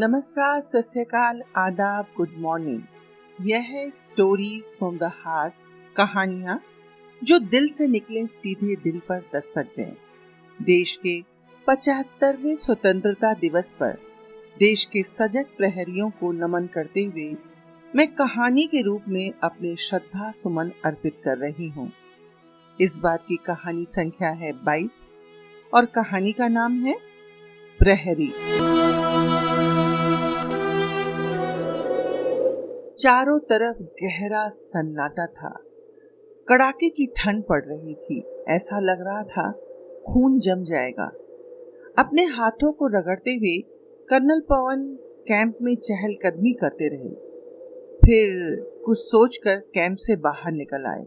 नमस्कार, सत श्री अकाल, आदाब, गुड मॉर्निंग। यह है स्टोरीज फ्रॉम द हार्ट, कहानियां जो दिल से निकले, सीधे दिल पर दस्तक दें। देश के 75वें स्वतंत्रता दिवस पर देश के सजग प्रहरियों को नमन करते हुए मैं कहानी के रूप में अपने श्रद्धा सुमन अर्पित कर रही हूँ। इस बार की कहानी संख्या है 22 और कहानी का नाम है प्रहरी। चारों तरफ गहरा सन्नाटा था। कड़ाके की ठंड पड़ रही थी। ऐसा लग रहा था खून जम जाएगा। अपने हाथों को रगड़ते हुए कर्नल पवन कैंप में चहलकदमी करते रहे। फिर कुछ सोचकर कैंप से बाहर निकल आए।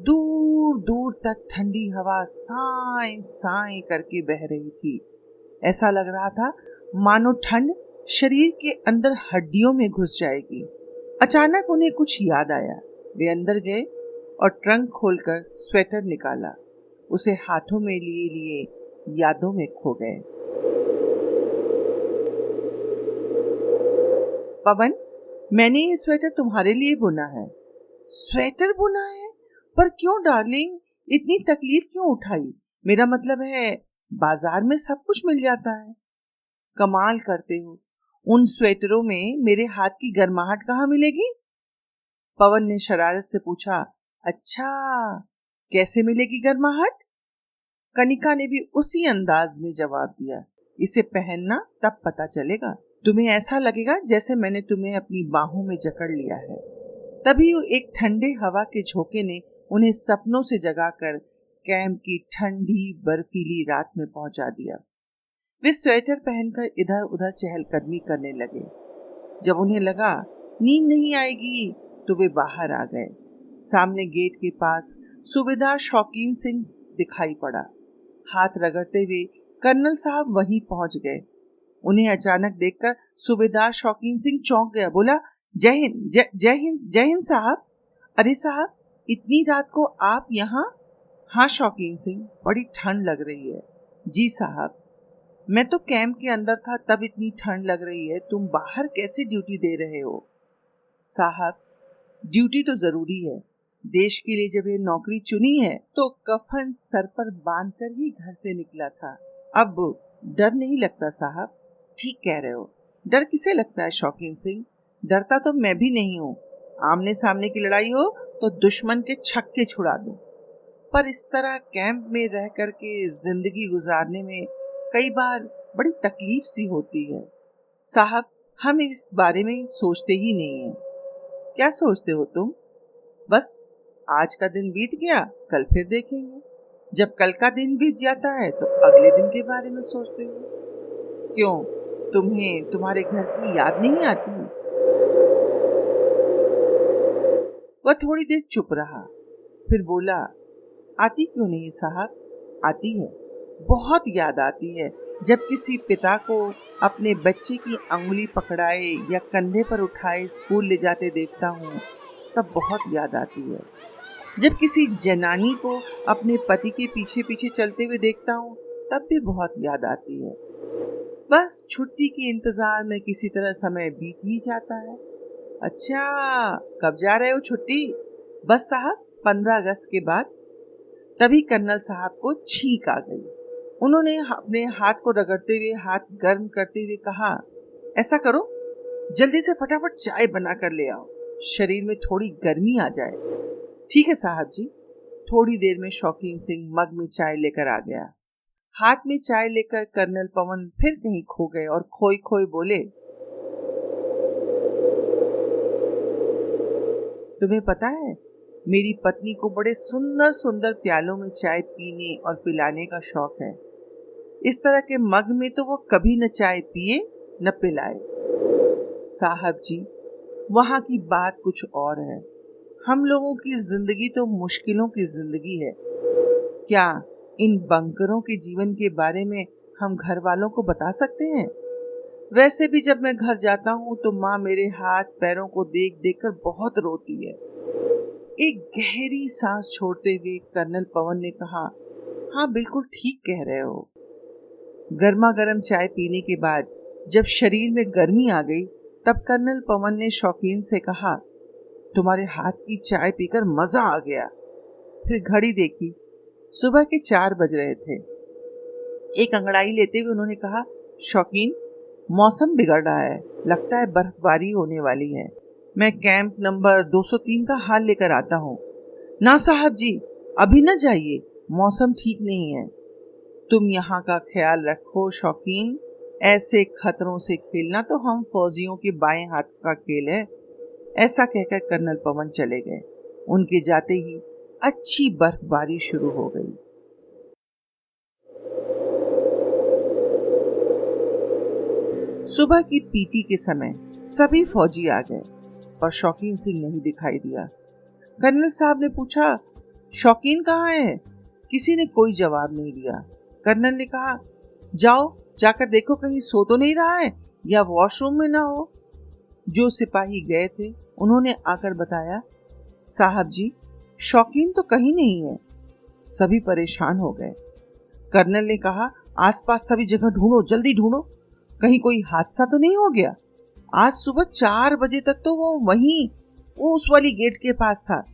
दूर दूर तक ठंडी हवा साए साए करके बह रही थी। ऐसा लग रहा था मानो ठंड शरीर के अंदर हड्डियों में घुस जाएगी। अचानक उन्हें कुछ याद आया। वे अंदर गए और ट्रंक खोलकर स्वेटर निकाला। उसे हाथों में लिए लिए यादों में खो गए। पवन, मैंने ये स्वेटर तुम्हारे लिए बुना है। स्वेटर बुना है? पर क्यों डार्लिंग, इतनी तकलीफ क्यों उठाई? मेरा मतलब है बाजार में सब कुछ मिल जाता है। कमाल करते हो, उन स्वेटरों में मेरे हाथ की गर्माहट कहाँ मिलेगी? पवन ने शरारत से पूछा। अच्छा, कैसे मिलेगी गर्माहट? कनिका ने भी उसी अंदाज में जवाब दिया। इसे पहनना तब पता चलेगा। तुम्हें ऐसा लगेगा जैसे मैंने तुम्हें अपनी बाहों में जकड़ लिया है। तभी एक ठंडे हवा के झोंके ने उन्हें सपनों से जगाकर कैंप की ठंडी बर्फीली रात में पहुंचा दिया। वे स्वेटर पहनकर इधर उधर चहलकदमी करने लगे। जब उन्हें लगा नींद नहीं आएगी तो वे बाहर आ गए। सामने गेट के पास सूबेदार शौकीन सिंह दिखाई पड़ा। हाथ रगड़ते हुए कर्नल साहब वहीं पहुंच गए। उन्हें अचानक देखकर सूबेदार शौकीन सिंह चौंक गया। बोला, जय हिंद, जय हिंद, जय हिंद साहब। अरे साहब, इतनी रात को आप यहाँ? हाँ शौकीन सिंह, बड़ी ठंड लग रही है। जी साहब, मैं तो कैंप के अंदर था तब इतनी ठंड लग रही है। तुम बाहर कैसे ड्यूटी दे रहे हो? साहब, ड्यूटी तो जरूरी है। देश के लिए जब ये नौकरी चुनी है तो कफन सर पर बांधकर ही घर से निकला था। अब डर नहीं लगता साहब? ठीक कह रहे हो। डर किसे लगता है शौकीन सिंह? डरता तो मैं भी नहीं हूँ। आमने सामने की लड़ाई हो तो दुश्मन के छक्के छुड़ा दूं। पर इस तरह कैंप में रह करके जिंदगी गुजारने में कई बार बड़ी तकलीफ सी होती है। साहब, हम इस बारे में सोचते ही नहीं हैं। क्या सोचते हो तुम? बस आज का दिन बीत गया, कल फिर देखेंगे। जब कल का दिन बीत जाता है तो अगले दिन के बारे में सोचते हो। क्यों, तुम्हें तुम्हारे घर की याद नहीं आती? वह थोड़ी देर चुप रहा, फिर बोला, आती क्यों नहीं साहब? आती है, बहुत याद आती है। जब किसी पिता को अपने बच्चे की अंगुली पकड़ाए या कंधे पर उठाए स्कूल ले जाते देखता हूँ तब बहुत याद आती है। जब किसी जनानी को अपने पति के पीछे पीछे चलते हुए देखता हूँ तब भी बहुत याद आती है। बस छुट्टी के इंतजार में किसी तरह समय बीत ही जाता है। अच्छा, कब जा रहे हो छुट्टी? बस साहब, 15 अगस्त के बाद। तभी कर्नल साहब को छींक आ गई। उन्होंने अपने हाथ को रगड़ते हुए हाथ गर्म करते हुए कहा, ऐसा करो, जल्दी से फटाफट चाय बना कर ले आओ, शरीर में थोड़ी गर्मी आ जाए। ठीक है साहब जी। थोड़ी देर में शौकीन सिंह मग में चाय लेकर आ गया। हाथ में चाय लेकर कर्नल पवन फिर कहीं खो गए और खोई खोई बोले, तुम्हें पता है, मेरी पत्नी को बड़े सुंदर सुंदर प्यालों में चाय पीने और पिलाने का शौक है। इस तरह के मग में तो वो कभी न चाय पिए न पिलाए। साहब जी, वहां की बात कुछ और है। हम लोगों की जिंदगी तो मुश्किलों की जिंदगी है। क्या इन बंकरों के जीवन के बारे में हम घर वालों को बता सकते हैं? वैसे भी जब मैं घर जाता हूँ तो माँ मेरे हाथ पैरों को देख देख कर बहुत रोती है। एक गहरी सांस छोड़ते हुए कर्नल पवन ने कहा, हाँ बिल्कुल ठीक कह रहे हो। गर्मा गर्म चाय पीने के बाद जब शरीर में गर्मी आ गई तब कर्नल पवन ने शौकीन से कहा, तुम्हारे हाथ की चाय पीकर मजा आ गया। फिर घड़ी देखी, सुबह के 4 बज रहे थे। एक अंगड़ाई लेते हुए उन्होंने कहा, शौकीन, मौसम बिगड़ रहा है, लगता है बर्फबारी होने वाली है। मैं कैंप नंबर 203 का हाल लेकर आता हूँ। ना साहब जी, अभी न जाइए, मौसम ठीक नहीं है। तुम यहाँ का ख्याल रखो शौकीन, ऐसे खतरों से खेलना तो हम फौजियों के बाएं हाथ का खेल है। ऐसा कहकर कर्नल पवन चले गए। उनके जाते ही अच्छी बर्फबारी शुरू हो गई। सुबह की पीटी के समय सभी फौजी आ गए और शौकीन सिंह नहीं दिखाई दिया। कर्नल साहब ने पूछा, शौकीन कहाँ है? किसी ने कोई जवाब नहीं दिया। कर्नल ने कहा, जाओ जाकर देखो कहीं सो तो नहीं रहा है या वॉशरूम में ना हो। जो सिपाही गए थे उन्होंने आकर बताया, साहब जी, शौकीन तो कहीं नहीं है। सभी परेशान हो गए। कर्नल ने कहा, आसपास सभी जगह ढूंढो, जल्दी ढूंढो, कहीं कोई हादसा तो नहीं हो गया। आज सुबह 4 बजे तक तो वो उस वाली गेट के पास था।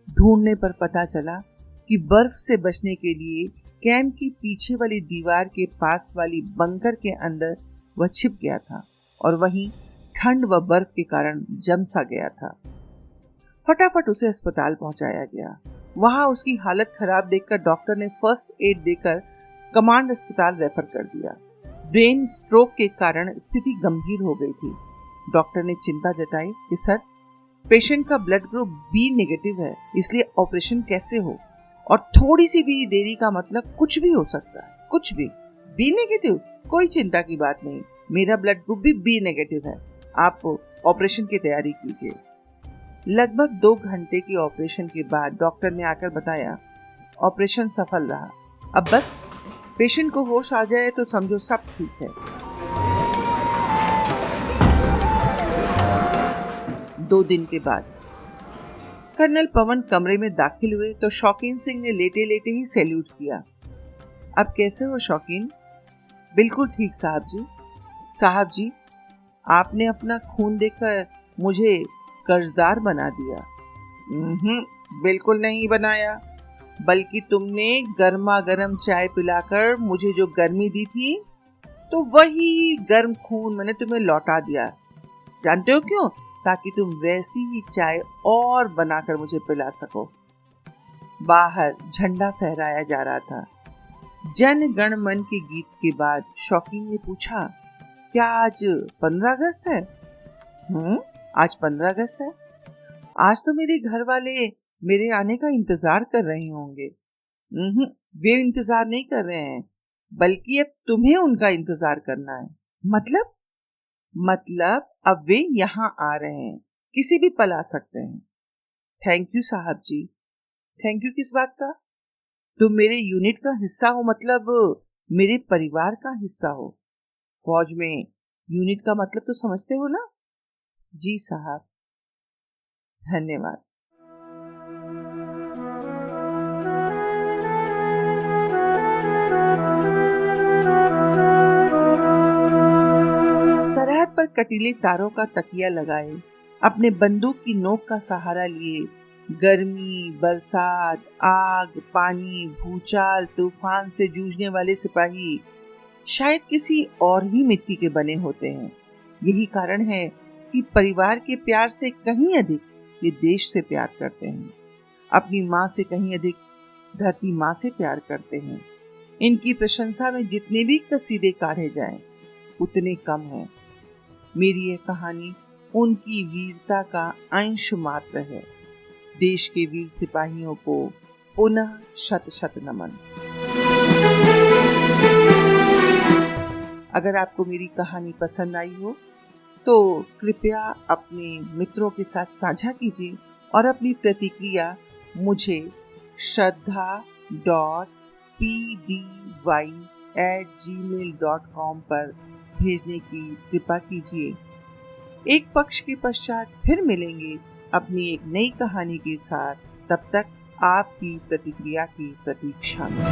ढूंढने पर पता चला कि बर्फ से बचने के लिए कैंप की पीछे वाली दीवार के पास वाली बंकर के अंदर वह छिप गया था और वहीं ठंड व बर्फ के कारण जम सा गया था। फटाफट उसे अस्पताल पहुंचाया गया। वहां उसकी हालत खराब देखकर डॉक्टर ने फर्स्ट एड देकर कमांड अस्पताल रेफर कर दिया। ब्रेन स्ट्रोक के कारण स्थिति गंभीर हो गई थी। डॉक्टर ने चिंता जताई कि सर, पेशेंट का ब्लड ग्रुप बी नेगेटिव है, इसलिए ऑपरेशन कैसे हो, और थोड़ी सी भी देरी का मतलब कुछ भी हो सकता है, कुछ भी। B negative? कोई चिंता की बात नहीं, मेरा ब्लड ग्रुप भी बी नेगेटिव है। आप ऑपरेशन की तैयारी कीजिए। लगभग 2 घंटे की ऑपरेशन के बाद डॉक्टर ने आकर बताया, ऑपरेशन सफल रहा। अब बस पेशेंट को होश आ जाए तो समझो सब ठीक है। 2 दिन के बाद कर्नल पवन कमरे में दाखिल हुए तो शौकीन सिंह ने लेटे लेटे ही सैल्यूट किया। अब कैसे हो शौकीन? बिल्कुल ठीक साहब जी। साहब जी, आपने अपना खून देकर मुझे कर्जदार बना दिया। बिल्कुल नहीं बनाया, बल्कि तुमने गर्मा गर्म चाय पिलाकर मुझे जो गर्मी दी थी, तो वही गर्म खून मैंने तुम्हें लौटा दिया। जानते हो क्यों? ताकि तुम वैसी ही चाय और बनाकर मुझे पिला सको। बाहर झंडा फहराया जा रहा था। जन गण मन के गीत के बाद शौकीन ने पूछा, क्या आज 15 अगस्त है? आज 15 अगस्त है। आज तो मेरे घर वाले मेरे आने का इंतजार कर रहे होंगे। वे इंतजार नहीं कर रहे हैं, बल्कि अब तुम्हें उनका इंतजार करना है। मतलब अब वे यहाँ आ रहे हैं, किसी भी पल आ सकते हैं। थैंक यू साहब जी। थैंक यू किस बात का? तुम मेरे यूनिट का हिस्सा हो, मतलब मेरे परिवार का हिस्सा हो। फौज में यूनिट का मतलब तो समझते हो ना? जी साहब, धन्यवाद। सरहद पर कटीले तारों का तकिया लगाए, अपने बंदूक की नोक का सहारा लिए, गर्मी, बरसात, आग, पानी, भूचाल, तूफान से जूझने वाले सिपाही शायद किसी और ही मिट्टी के बने होते हैं। यही कारण है कि परिवार के प्यार से कहीं अधिक ये देश से प्यार करते हैं। अपनी माँ से कहीं अधिक धरती माँ से प्यार करते हैं। इनकी प्रशंसा में जितने भी कसीदे काढ़े जाएं, उतने कम हैं। मेरी यह कहानी उनकी वीरता का अंश मात्र है। देश के वीर सिपाहियों को पुनः शत शत नमन। अगर आपको मेरी कहानी पसंद आई हो तो कृपया अपने मित्रों के साथ साझा कीजिए और अपनी प्रतिक्रिया मुझे shraddha.pdy@gmail.com पर भेजने की कृपा कीजिए। एक पक्ष के पश्चात फिर मिलेंगे अपनी एक नई कहानी के साथ। तब तक आपकी प्रतिक्रिया की प्रतीक्षा में।